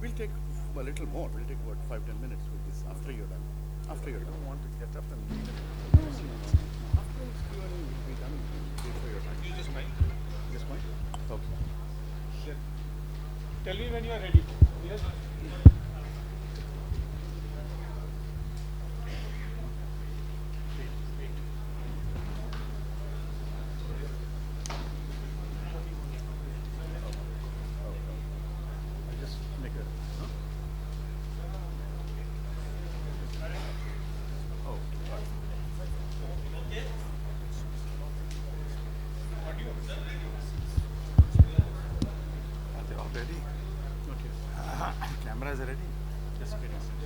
We'll take a little more. We'll take about 5-10 minutes with this after you're done. After you're done. I don't want to get up and leave it. After it's Q&A, we'll be done. Wait for your time. Use this mic. This mic? Okay. Tell me when you are ready. Yes. I'll just make a. Huh? Oh, right. Are they all ready? Okay. Cameras are ready. Just wait a second.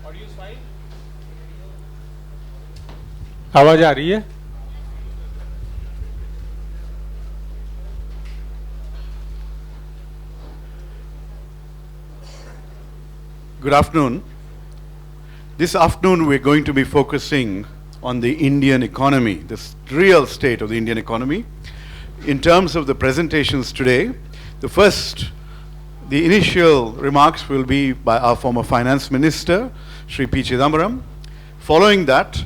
Audio file आवाज आ रही है Good afternoon. This afternoon we're going to be focusing on the Indian economy, the real state of the Indian economy. In terms of the presentations today, the initial remarks will be by our former finance minister, Shri P. Chidambaram. Following that,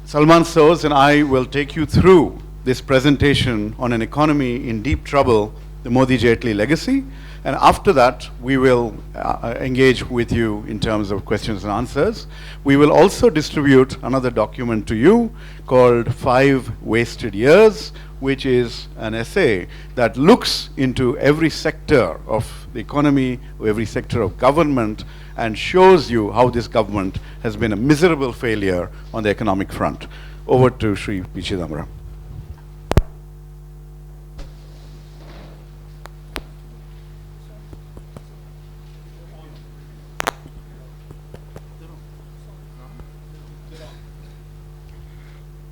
Salman Soz and I will take you through this presentation on an economy in deep trouble, the Modi-Jaitley legacy. And after that, we will engage with you in terms of questions and answers. We will also distribute another document to you called 5 Wasted Years, which is an essay that looks into every sector of the economy, every sector of government, and shows you how this government has been a miserable failure on the economic front. Over to Shri P. Chidambaram.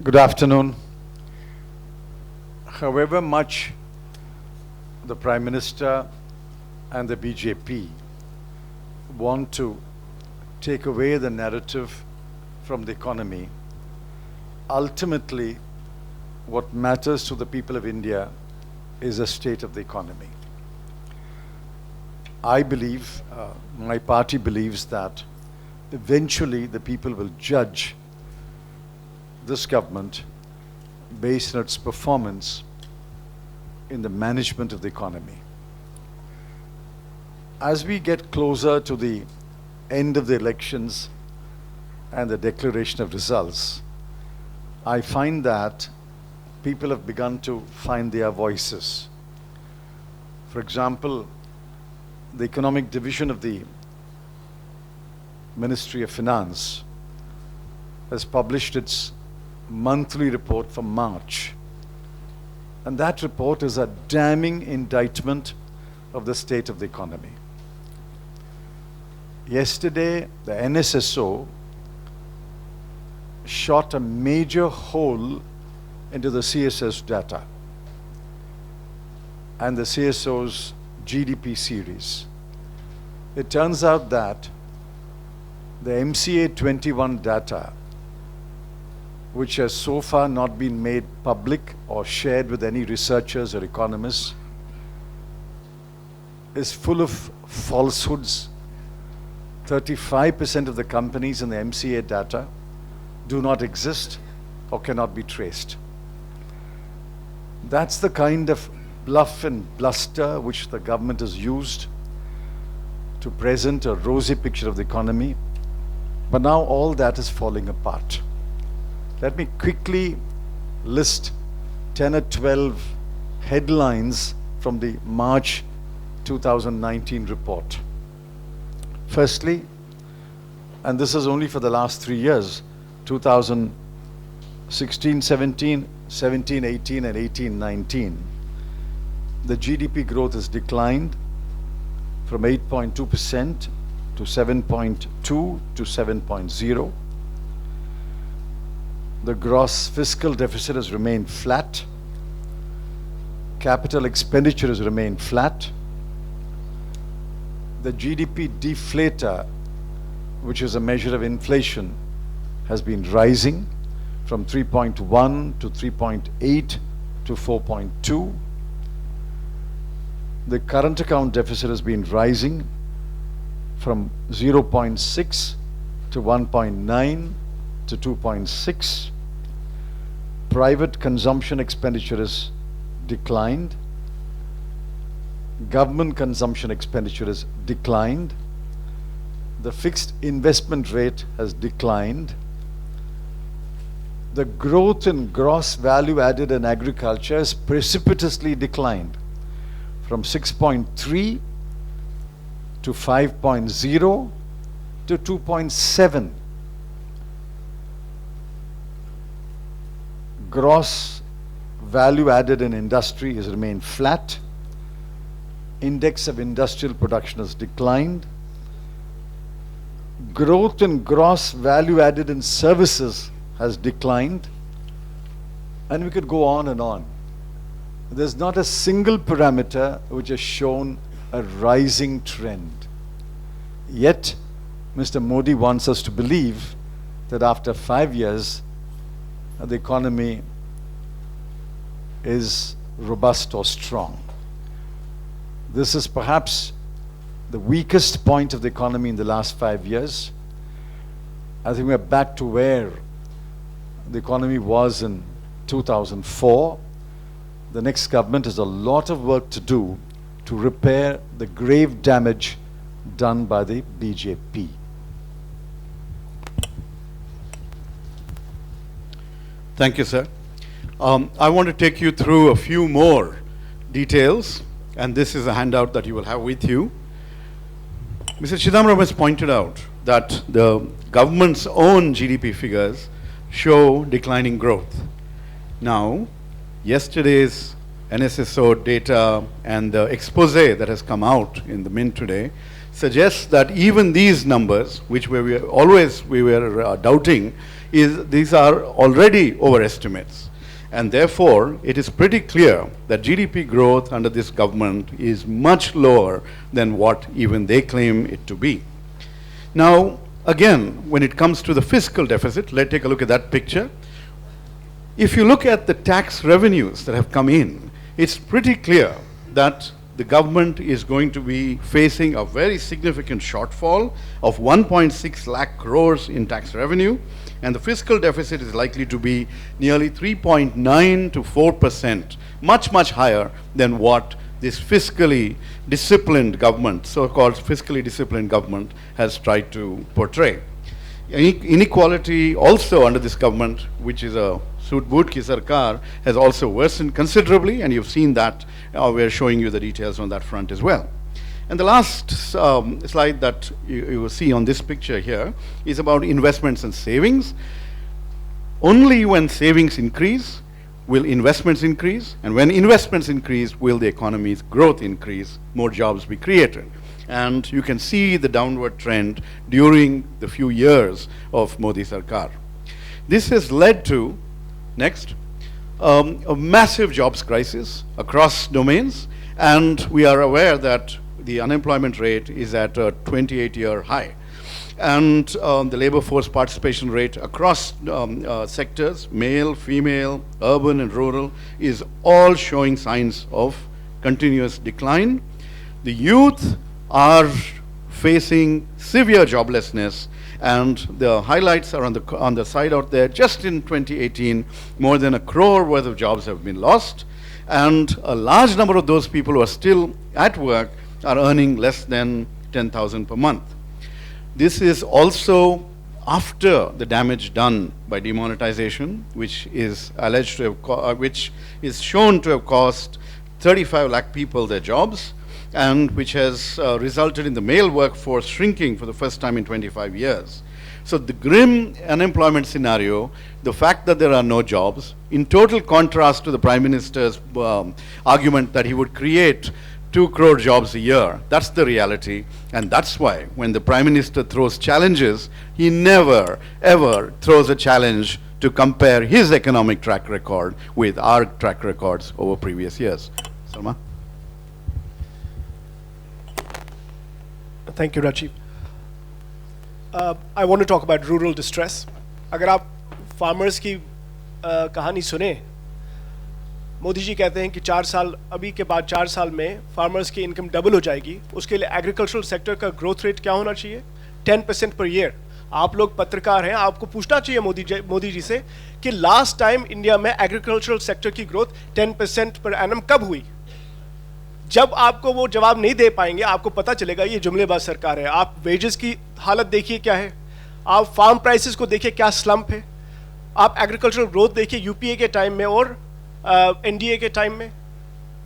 Good afternoon. However much the Prime Minister and the BJP want to take away the narrative from the economy, ultimately what matters to the people of India is the state of the economy. I believe, my party believes that eventually the people will judge this government based on its performance in the management of the economy. As we get closer to the end of the elections and the declaration of results, I find that people have begun to find their voices. For example, the economic division of the Ministry of Finance has published its monthly report for March. And that report is a damning indictment of the state of the economy. Yesterday, the NSSO shot a major hole into the CSS data and the CSO's GDP series. It turns out that the MCA 21 data, which has so far not been made public or shared with any researchers or economists, is full of falsehoods. 35% of the companies in the MCA data do not exist or cannot be traced. That's the kind of bluff and bluster which the government has used to present a rosy picture of the economy. But now all that is falling apart. Let me quickly list 10 or 12 headlines from the March 2019 report. Firstly, and this is only for the last 3 years, 2016-17, 17-18 and 18-19, the GDP growth has declined from 8.2% to 7.2 to 7.0. The gross fiscal deficit has remained flat. Capital expenditure has remained flat. The GDP deflator, which is a measure of inflation, has been rising from 3.1 to 3.8 to 4.2. the current account deficit has been rising from 0.6 to 1.9 to 2.6. Private consumption expenditure has declined. Government consumption expenditure has declined. The fixed investment rate has declined. The growth in gross value added in agriculture has precipitously declined from 6.3 to 5.0 to 2.7. Gross value added in industry has remained flat. Index of industrial production has declined. Growth in gross value added in services has declined. And we could go on and on. There's not a single parameter which has shown a rising trend. Yet, Mr. Modi wants us to believe that after 5 years, the economy is robust or strong. This is perhaps the weakest point of the economy in the last 5 years. I think we're back to where the economy was in 2004. The next government has a lot of work to do to repair the grave damage done by the BJP. Thank you, sir. I want to take you through a few more details, and this is a handout that you will have with you. Mr. Chidambaram has pointed out that the government's own GDP figures show declining growth. Now, yesterday's NSSO data and the expose that has come out in the Mint today suggests that even these numbers, which we were doubting, these are already overestimates. And therefore, it is pretty clear that GDP growth under this government is much lower than what even they claim it to be. Now, again, when it comes to the fiscal deficit, let's take a look at that picture. If you look at the tax revenues that have come in, it's pretty clear that the government is going to be facing a very significant shortfall of 1.6 lakh crores in tax revenue, and the fiscal deficit is likely to be nearly 3.9 to 4%, much higher than what this fiscally disciplined government, so-called fiscally disciplined government, has tried to portray. Inequality also under this government, which is a Soot Boot Ki Sarkar, has also worsened considerably, and you've seen that. We're showing you the details on that front as well. And the last slide that you will see on this picture here is about investments and savings. Only when savings increase will investments increase, and when investments increase will the economy's growth increase, more jobs be created. And you can see the downward trend during the few years of Modi Sarkar. This has led to, next, a massive jobs crisis across domains, and we are aware that the unemployment rate is at a 28-year high. And the labor force participation rate across sectors, male, female, urban and rural, is all showing signs of continuous decline. The youth are facing severe joblessness, and the highlights are on the side out there. Just in 2018, more than 1 crore worth of jobs have been lost, and a large number of those people who are still at work are earning less than 10,000 per month. This is also after the damage done by demonetization, which is alleged to have which is shown to have cost 35 lakh people their jobs, and which has resulted in the male workforce shrinking for the first time in 25 years. So the grim unemployment scenario, the fact that there are no jobs, in total contrast to the Prime Minister's argument that he would create 2 crore jobs a year. That's the reality, and that's why when the Prime Minister throws challenges, he never ever throws a challenge to compare his economic track record with our track records over previous years. Salman? Thank you, Rajeev. I want to talk about rural distress. अगर आप farmers की कहानी सुने, मोदी जी कहते हैं कि 4 साल अभी के बाद 4 साल में फार्मर्स की इनकम डबल हो जाएगी, उसके लिए एग्रीकल्चरल सेक्टर का ग्रोथ रेट क्या होना चाहिए? 10% पर ईयर। आप लोग पत्रकार हैं, आपको पूछना चाहिए मोदी जी से कि लास्ट टाइम इंडिया में एग्रीकल्चरल सेक्टर की ग्रोथ 10% पर एनम कब हुई? जब आपको वो जवाब नहीं दे पाएंगे, आपको पता चलेगा ये जुमलेबाज सरकार है। आप वेजेस की हालत देखिए क्या है, आप फार्म प्राइसेस को देखिए क्या स्लंप है, आप एग्रीकल्चरल ग्रोथ देखिए यूपीए के टाइम में और एनडीए के टाइम में,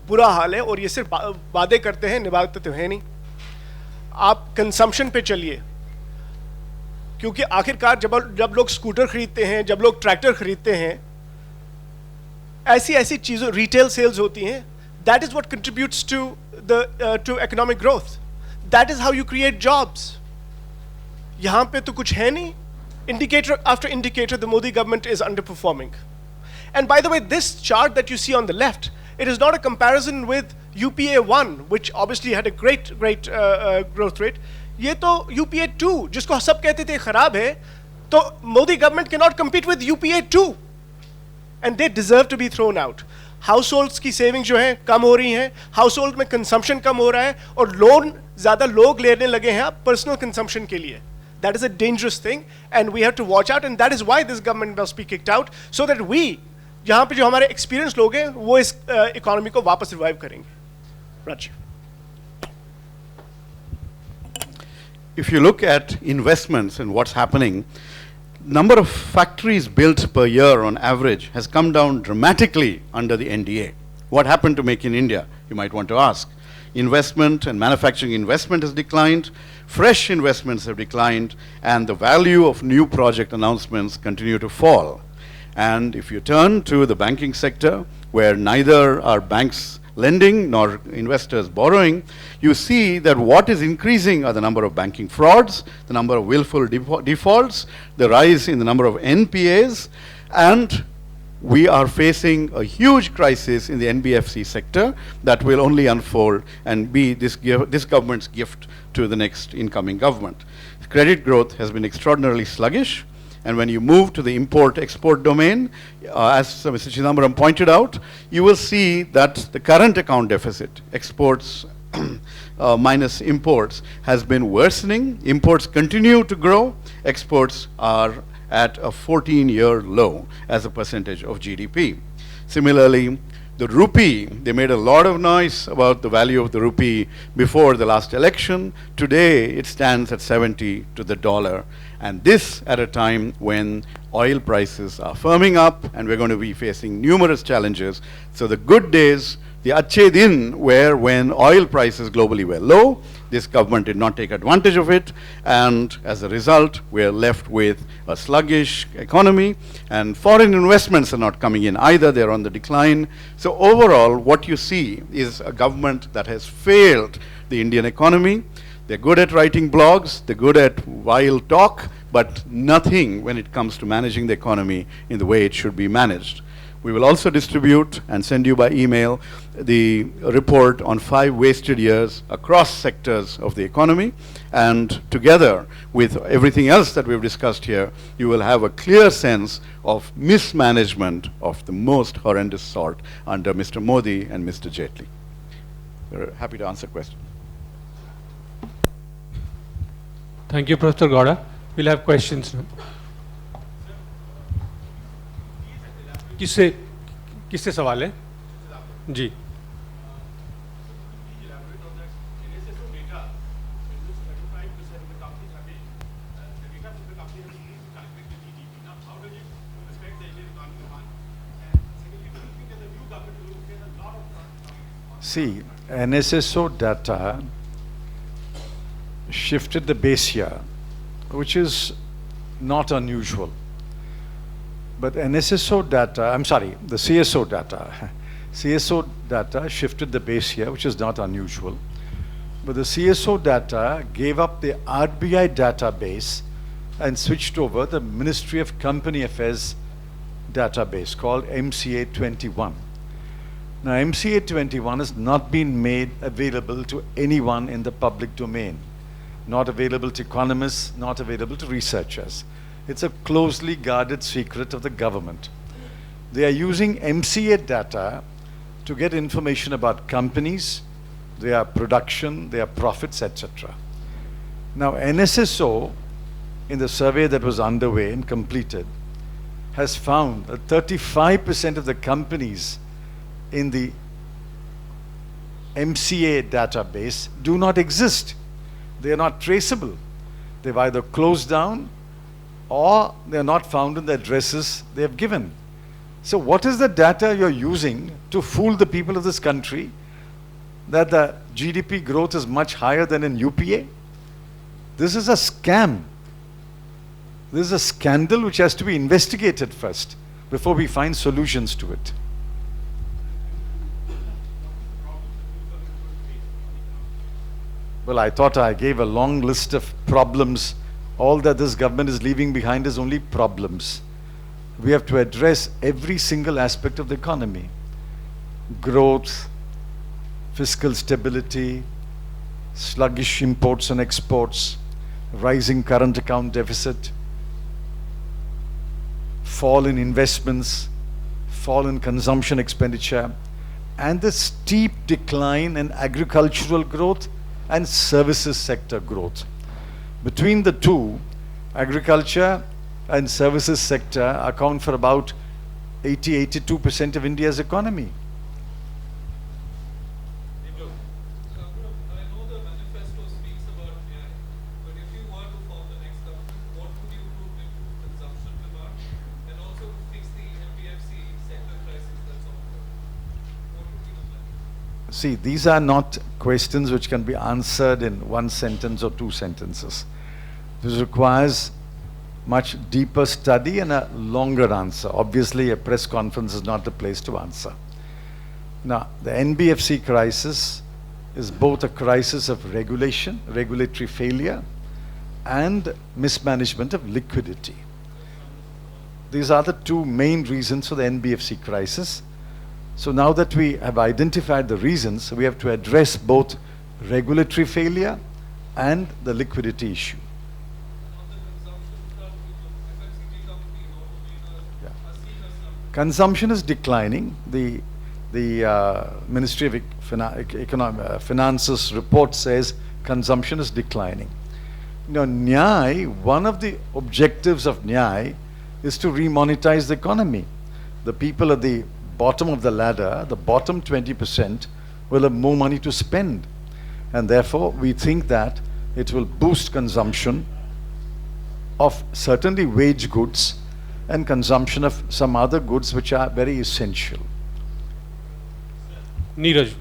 बुरा हाल है। और ये सिर्फ वादे करते हैं, निभाते तो है नहीं। आप कंजम्पशन पे चलिए, क्योंकि आखिरकार जब लोग स्कूटर खरीदते हैं, जब लोग ट्रैक्टर खरीदते हैं, ऐसी ऐसी चीज़ों रिटेल सेल्स होती हैं, that is what contributes to economic growth, that is how you create jobs. यहां पे तो कुछ है नहीं। Indicator after indicator, the Modi government is underperforming. And by the way, this chart that you see on the left, it is not a comparison with UPA 1, which obviously had a great growth rate. ये तो UPA 2, जिसको सब कहते थे खराब है, तो Modi government cannot compete with UPA 2, and they deserve to be thrown out. Households की savings जो हैं कम हो रही हैं, household में consumption कम हो रहा है, और लोन ज़्यादा लोग लेने लगे हैं personal consumption के लिए. That is a dangerous thing, and we have to watch out, and that is why this government must be kicked out, so that we, यहाँ पे जो हमारे experienced लोग हैं, वो इस economy को वापस revive करेंगे। Rajeev. If you look at investments and what's happening, number of factories built per year on average has come down dramatically under the NDA. What happened to Make in India, you might want to ask. Investment and manufacturing investment has declined, fresh investments have declined, and the value of new project announcements continue to fall. And if you turn to the banking sector, where neither are banks lending nor investors borrowing, you see that what is increasing are the number of banking frauds, the number of willful defaults, the rise in the number of NPAs, and we are facing a huge crisis in the NBFC sector that will only unfold and be this government's gift to the next incoming government. Credit growth has been extraordinarily sluggish, and when you move to the import-export domain, as Mr. Chidambaram pointed out, you will see that the current account deficit, exports minus imports, has been worsening. Imports continue to grow, exports are at a 14-year low as a percentage of GDP. Similarly, the rupee, they made a lot of noise about the value of the rupee before the last election. Today, it stands at 70 to the dollar. And this at a time when oil prices are firming up and we're going to be facing numerous challenges. So the good days, the achhe din, were when oil prices globally were low. This government did not take advantage of it, and as a result, we are left with a sluggish economy, and foreign investments are not coming in either. They're on the decline. So overall, what you see is a government that has failed the Indian economy. They're good at writing blogs, they're good at wild talk, but nothing when it comes to managing the economy in the way it should be managed. We will also distribute and send you by email the report on 5 wasted years across sectors of the economy, and together with everything else that we've discussed here, you will have a clear sense of mismanagement of the most horrendous sort under Mr. Modi and Mr. Jaitley. We're happy to answer questions. Thank you, Professor Gowda. We'll have questions now. किससे सवाल है जी? See, NSSO data shifted the base year, which is not unusual. But NSSO data, I'm sorry, the CSO data shifted the base year, which is not unusual. But the CSO data gave up the RBI database and switched over the Ministry of Company Affairs database called MCA 21. Now, MCA 21 has not been made available to anyone in the public domain, not available to economists, not available to researchers. It's a closely guarded secret of the government. They are using MCA data to get information about companies, their production, their profits, etc. Now, NSSO, in the survey that was underway and completed, has found that 35% of the companies in the MCA database do not exist. They are not traceable. They've either closed down or they are not found in the addresses they have given. So what is the data you're using to fool the people of this country that the GDP growth is much higher than in UPA? This is a scam. This is a scandal which has to be investigated first before we find solutions to it. Well, I thought I gave a long list of problems. All that this government is leaving behind is only problems. We have to address every single aspect of the economy. Growth, fiscal stability, sluggish imports and exports, rising current account deficit, fall in investments, fall in consumption expenditure, and the steep decline in agricultural growth and services sector growth. Between the two, agriculture and services sector account for about 82% of India's economy. I know the manifesto speaks about AI, but if you were to form the next government, what would you do to improve consumption demand and also to fix the NBFC sector crisis that's ongoing? What would be the plan? See, these are not questions which can be answered in one sentence or two sentences. This requires much deeper study and a longer answer. Obviously, a press conference is not the place to answer. Now, the NBFC crisis is both a crisis of regulation, regulatory failure, and mismanagement of liquidity. These are the two main reasons for the NBFC crisis. So now that we have identified the reasons, we have to address both regulatory failure and the liquidity issue. On the consumption front, FMCG companies also are seen as some Consumption is declining. The Ministry of Finance's report says consumption is declining. Now, Nyai, one of the objectives of Nyai is to remonetize the economy. The people at the bottom of the ladder, the bottom 20%, will have more money to spend. And therefore, we think that it will boost consumption of certainly wage goods and consumption of some other goods which are very essential. Neeraj.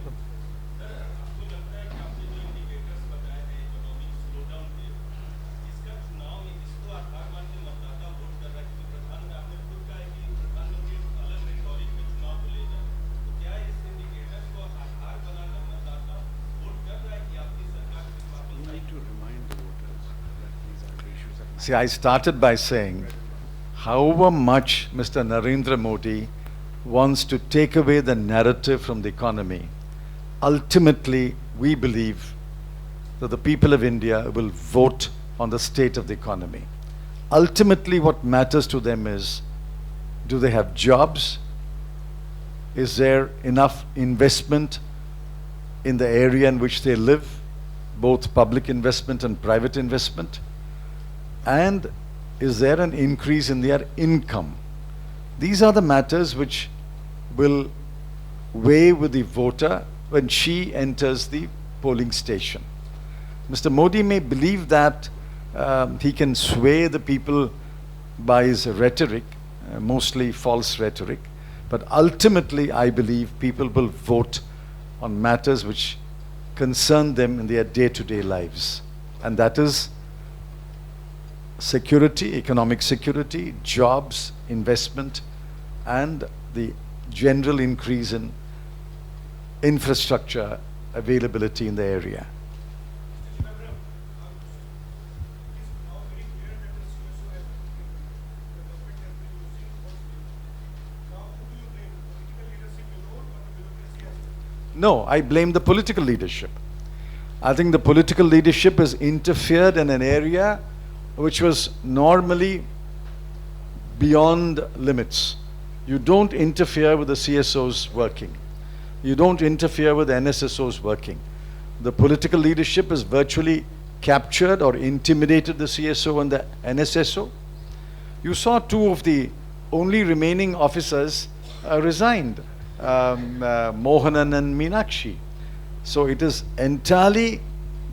See, I started by saying, however much Mr. Narendra Modi wants to take away the narrative from the economy, ultimately we believe that the people of India will vote on the state of the economy. Ultimately what matters to them is, do they have jobs? Is there enough investment in the area in which they live, both public investment and private investment? And is there an increase in their income? These are the matters which will weigh with the voter when she enters the polling station. Mr. Modi may believe that he can sway the people by his rhetoric, mostly false rhetoric, but ultimately I believe people will vote on matters which concern them in their day-to-day lives. And that is security, economic security, jobs, investment, and the general increase in infrastructure availability in the area. No, I blame the political leadership. I think the political leadership has interfered in an area which was normally beyond limits. You don't interfere with the CSO's working. You don't interfere with NSSO's working. The political leadership has virtually captured or intimidated the CSO and the NSSO. You saw two of the only remaining officers resigned, Mohanan and Meenakshi. So it is entirely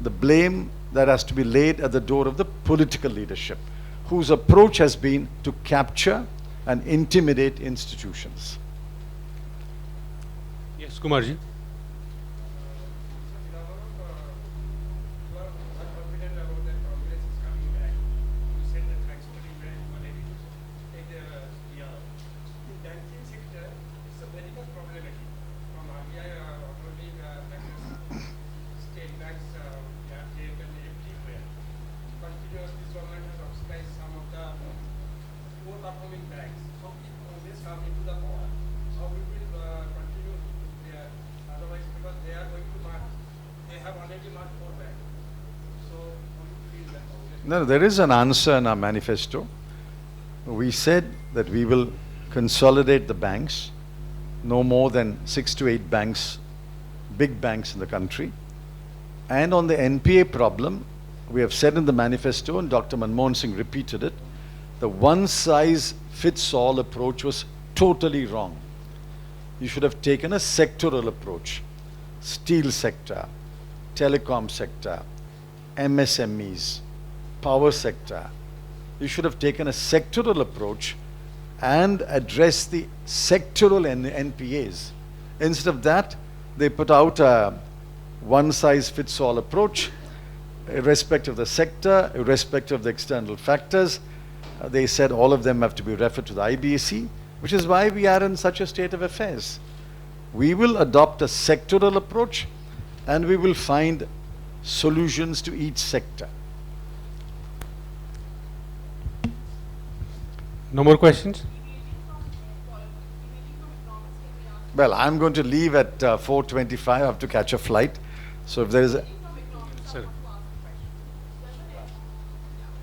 the blame that has to be laid at the door of the political leadership, whose approach has been to capture and intimidate institutions. Yes, Kumarji. You are confident about that Congress is coming back. You said that transferring back money in the banking sector is a very much problematic. From RBI controlling banks, state banks, they have taken everywhere. Continuously, government has subsidized some of the poor performing banks. So if Congress come into the power, how we will continue there? Otherwise, because they are going to mark, they have already marked more banks. So how do you feel that Congress? No, there is an answer in our manifesto. We said that we will consolidate the banks, no more than 6 to 8 banks, big banks in the country. And on the NPA problem, we have said in the manifesto, and Dr. Manmohan Singh repeated it, the one-size-fits-all approach was totally wrong. You should have taken a sectoral approach. Steel sector, telecom sector, MSMEs, power sector. You should have taken a sectoral approach and addressed the sectoral NPAs. Instead of that, they put out a one-size-fits-all approach, irrespective of the sector, irrespective of the external factors. They said all of them have to be referred to the IBC, which is why we are in such a state of affairs. We will adopt a sectoral approach and we will find solutions to each sector. No more questions? Well, I'm going to leave at 4:25. I have to catch a flight. So if there is a... Sir.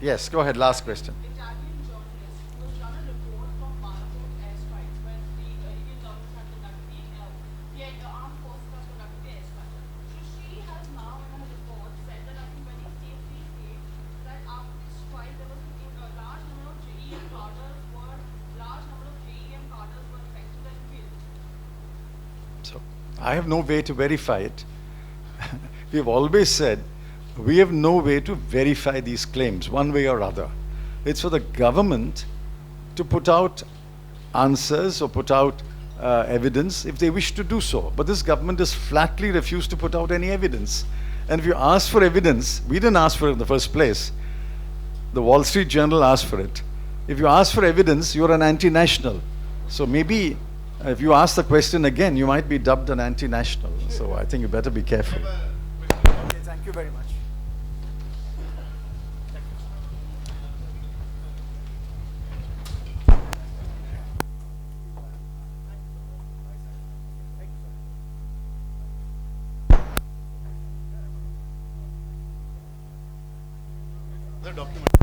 Yes, go ahead. Last question. Italian journalist who has done a report from Malapur airstrikes when the Indian government had conducted the armed forces have conducted the airstrike. So she has now in her report said that I think very safely states that after this strike there was a large number of JEM cadres were affected and killed. So I have no way to verify it. We have always said we have no way to verify these claims one way or other. It's for the government to put out answers or put out evidence if they wish to do so. But this government has flatly refused to put out any evidence. And if you ask for evidence, we didn't ask for it in the first place. The Wall Street Journal asked for it. If you ask for evidence, you're an anti-national. So maybe if you ask the question again, you might be dubbed an anti-national. So I think you better be careful. Okay, thank you very much. The document.